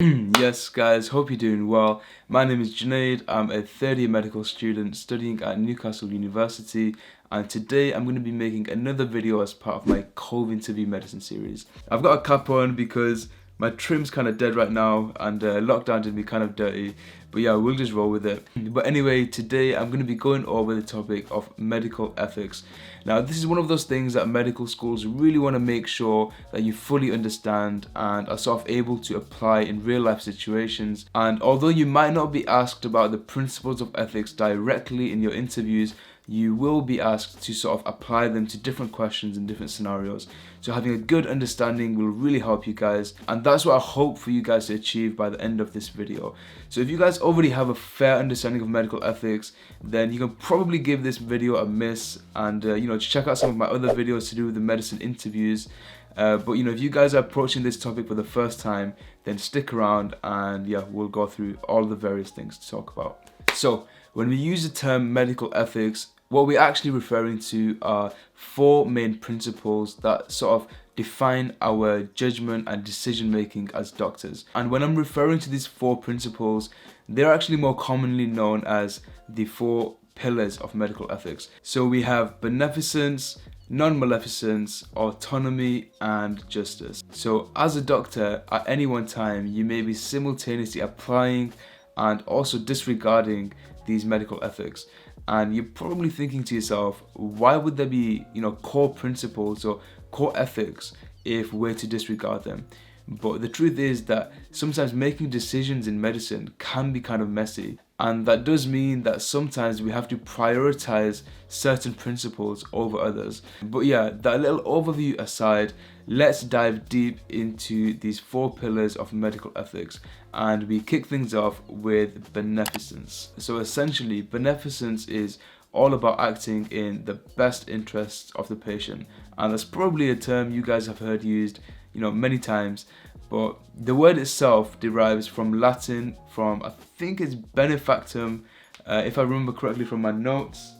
Yes guys, hope you're doing well. My name is Junaid. I'm a third-year medical student studying at Newcastle University, and today I'm going to be making another video as part of my COVID interview medicine series. I've got a cap on because my trim's kind of dead right now and lockdown did me kind of dirty, but yeah, we'll just roll with it. But anyway, today I'm going to be going over the topic of medical ethics. Now, this is one of those things that medical schools really want to make sure that you fully understand and are sort of able to apply in real life situations. And although you might not be asked about the principles of ethics directly in your interviews, you will be asked to sort of apply them to different questions in different scenarios. So having a good understanding will really help you guys, and that's what I hope for you guys to achieve by the end of this video. So if you guys already have a fair understanding of medical ethics, then you can probably give this video a miss and check out some of my other videos to do with the medicine interviews. But if you guys are approaching this topic for the first time, then stick around and yeah, we'll go through all the various things to talk about. So when we use the term medical ethics, what we're actually referring to are four main principles that sort of define our judgment and decision making as doctors. And when I'm referring to these four principles, they're actually more commonly known as the four pillars of medical ethics. So we have beneficence, non-maleficence, autonomy, and justice. So as a doctor, at any one time, you may be simultaneously applying and also disregarding these medical ethics. And you're probably thinking to yourself, why would there be, core principles or core ethics if we're to disregard them? But the truth is that sometimes making decisions in medicine can be kind of messy. And that does mean that sometimes we have to prioritize certain principles over others. But yeah, that little overview aside, let's dive deep into these four pillars of medical ethics. And we kick things off with beneficence. So essentially, beneficence is all about acting in the best interests of the patient. And that's probably a term you guys have heard used, many times. But the word itself derives from Latin, from I think it's benefactum, if I remember correctly from my notes.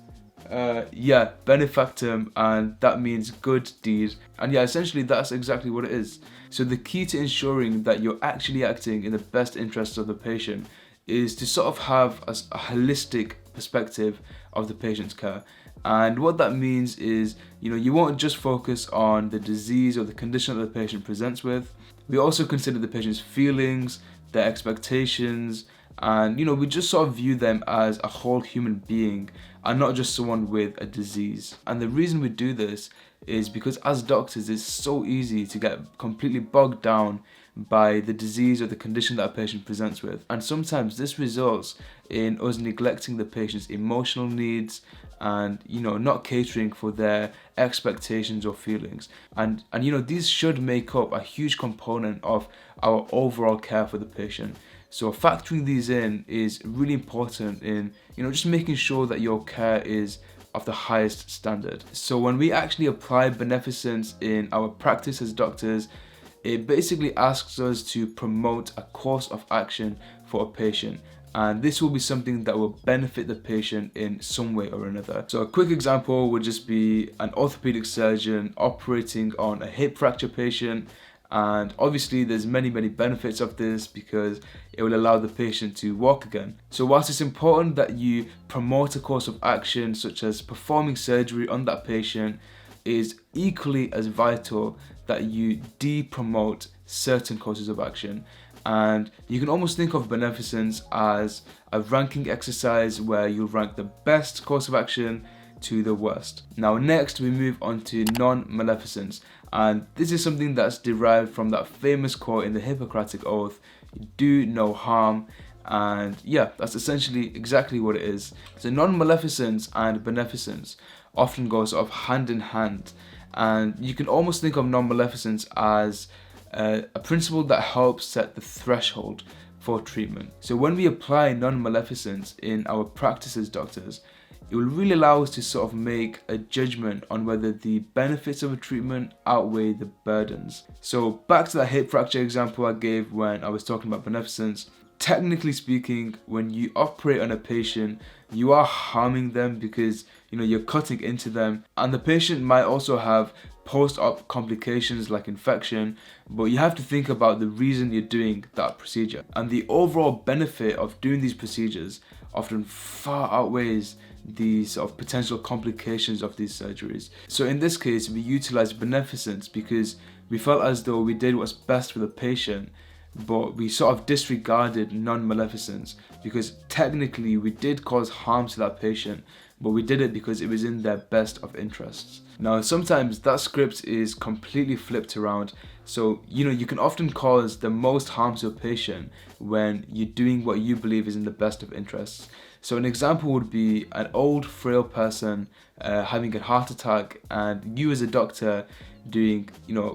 Benefactum, and that means good deed. And yeah, essentially that's exactly what it is. So the key to ensuring that you're actually acting in the best interests of the patient is to sort of have a holistic perspective of the patient's care. And what that means is, you won't just focus on the disease or the condition that the patient presents with. We also consider the patient's feelings, their expectations, and we just sort of view them as a whole human being and not just someone with a disease. And the reason we do this is because as doctors, it's so easy to get completely bogged down by the disease or the condition that a patient presents with. And sometimes this results in us neglecting the patient's emotional needs and not catering for their expectations or feelings. And these should make up a huge component of our overall care for the patient. So factoring these in is really important in just making sure that your care is of the highest standard. So when we actually apply beneficence in our practice as doctors, it basically asks us to promote a course of action for a patient. And this will be something that will benefit the patient in some way or another. So a quick example would just be an orthopedic surgeon operating on a hip fracture patient. And obviously there's many benefits of this because it will allow the patient to walk again. So whilst it's important that you promote a course of action such as performing surgery on that patient, it is equally as vital that you de-promote certain courses of action. And you can almost think of beneficence as a ranking exercise where you'll rank the best course of action to the worst. Now next we move on to non-maleficence, and this is something that's derived from that famous quote in the Hippocratic Oath, do no harm. And yeah, that's essentially exactly what it is. So non-maleficence and beneficence often go sort of hand in hand, and you can almost think of non-maleficence as a principle that helps set the threshold for treatment. So when we apply non-maleficence in our practice as doctors, it will really allow us to sort of make a judgment on whether the benefits of a treatment outweigh the burdens. So back to that hip fracture example I gave when I was talking about beneficence. Technically speaking, when you operate on a patient, you are harming them because you're cutting into them, and the patient might also have post-op complications like infection, but you have to think about the reason you're doing that procedure. And the overall benefit of doing these procedures often far outweighs the sort of potential complications of these surgeries. So in this case, we utilized beneficence because we felt as though we did what's best for the patient, but we sort of disregarded non-maleficence because technically we did cause harm to that patient, but we did it because it was in their best of interests. Now, sometimes that script is completely flipped around. So, you can often cause the most harm to a patient when you're doing what you believe is in the best of interests. So an example would be an old, frail person having a heart attack, and you as a doctor doing,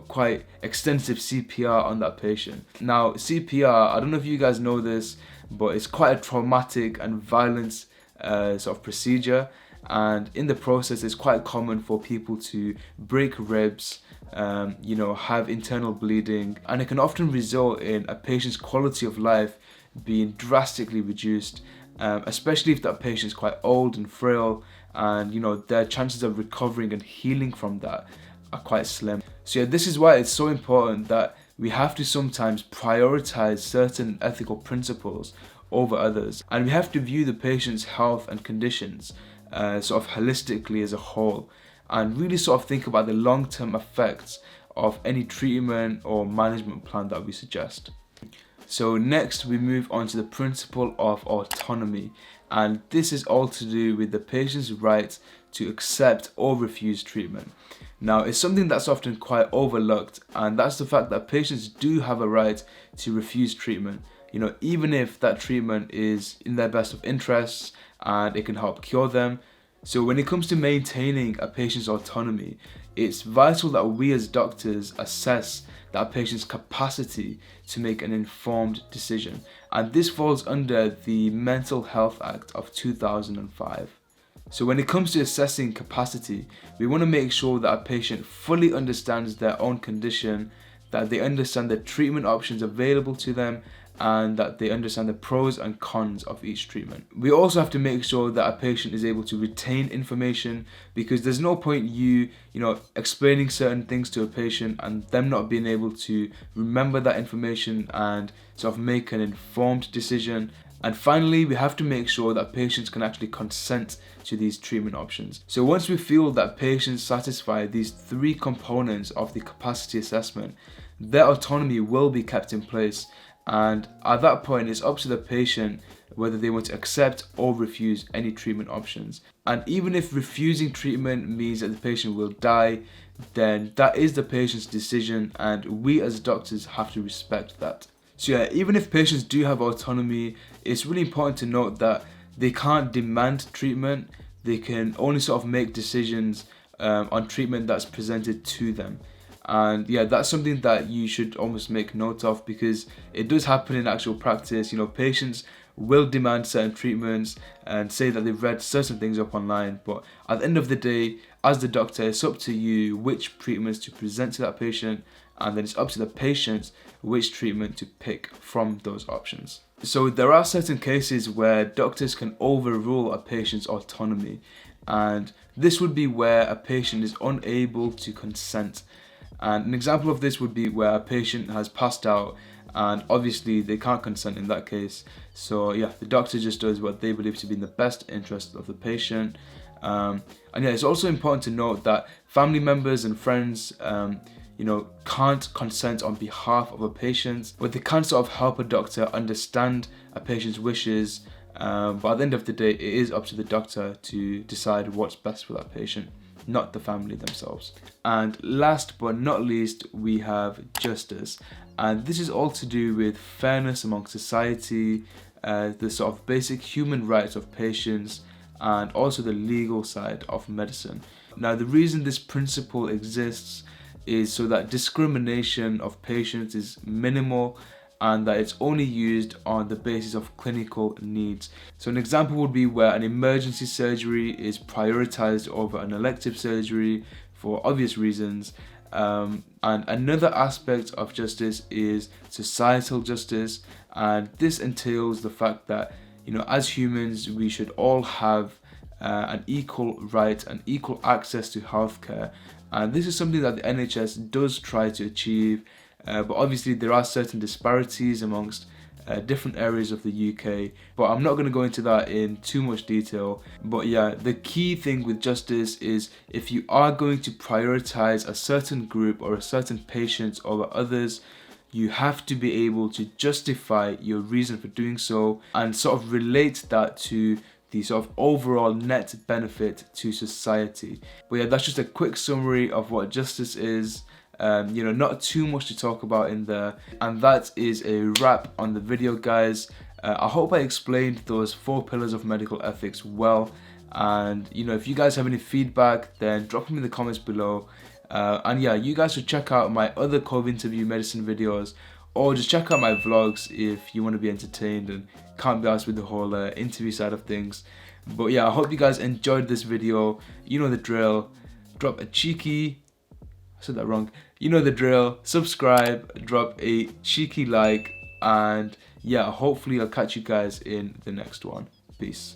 quite extensive CPR on that patient. Now, CPR, I don't know if you guys know this, but it's quite a traumatic and violent sort of procedure, and in the process it's quite common for people to break ribs, have internal bleeding, and it can often result in a patient's quality of life being drastically reduced, especially if that patient is quite old and frail, and their chances of recovering and healing from that are quite slim. So yeah, this is why it's so important that we have to sometimes prioritize certain ethical principles over others, and we have to view the patient's health and conditions sort of holistically as a whole, and really sort of think about the long-term effects of any treatment or management plan that we suggest. So next we move on to the principle of autonomy, and this is all to do with the patient's right to accept or refuse treatment. Now, it's something that's often quite overlooked, and that's the fact that patients do have a right to refuse treatment, even if that treatment is in their best of interests and it can help cure them. So when it comes to maintaining a patient's autonomy, it's vital that we as doctors assess that patient's capacity to make an informed decision, and this falls under the Mental Health Act of 2005. So when it comes to assessing capacity, we want to make sure that a patient fully understands their own condition, that they understand the treatment options available to them, and that they understand the pros and cons of each treatment. We also have to make sure that a patient is able to retain information, because there's no point you explaining certain things to a patient and them not being able to remember that information and sort of make an informed decision. And finally, we have to make sure that patients can actually consent to these treatment options. So once we feel that patients satisfy these three components of the capacity assessment, their autonomy will be kept in place, and at that point it's up to the patient whether they want to accept or refuse any treatment options. And even if refusing treatment means that the patient will die, then that is the patient's decision, and we as doctors have to respect that. So yeah, even if patients do have autonomy, it's really important to note that they can't demand treatment. They can only sort of make decisions on treatment that's presented to them. And yeah, that's something that you should almost make note of, because it does happen in actual practice. Patients will demand certain treatments and say that they've read certain things up online, but at the end of the day, as the doctor, it's up to you which treatments to present to that patient, and then it's up to the patient which treatment to pick from those options. So there are certain cases where doctors can overrule a patient's autonomy, and this would be where a patient is unable to consent. And an example of this would be where a patient has passed out, and obviously they can't consent in that case. So yeah, the doctor just does what they believe to be in the best interest of the patient. And yeah, it's also important to note that family members and friends can't consent on behalf of a patient, but they can sort of help a doctor understand a patient's wishes. But at the end of the day, it is up to the doctor to decide what's best for that patient, not the family themselves. And last but not least, we have justice. And this is all to do with fairness among society, the sort of basic human rights of patients, and also the legal side of medicine. Now, the reason this principle exists is so that discrimination of patients is minimal, and that it's only used on the basis of clinical needs. So an example would be where an emergency surgery is prioritized over an elective surgery for obvious reasons. And another aspect of justice is societal justice, and this entails the fact that as humans we should all have an equal right and equal access to healthcare, And this is something that the NHS does try to achieve, but obviously there are certain disparities amongst different areas of the UK, but I'm not going to go into that in too much detail. But yeah, the key thing with justice is if you are going to prioritize a certain group or a certain patient over others, you have to be able to justify your reason for doing so and sort of relate that to the sort of overall net benefit to society. But yeah, that's just a quick summary of what justice is. Not too much to talk about in there. And that is a wrap on the video, guys. I hope I explained those 4 pillars of medical ethics well. And if you guys have any feedback, then drop them in the comments below. And yeah, you guys should check out my other COVID interview medicine videos, or just check out my vlogs if you want to be entertained and can't be asked with the whole interview side of things. But yeah, I hope you guys enjoyed this video. You know the drill. Drop a cheeky... I said that wrong. You know the drill. Subscribe, drop a cheeky like, and yeah, hopefully I'll catch you guys in the next one. Peace.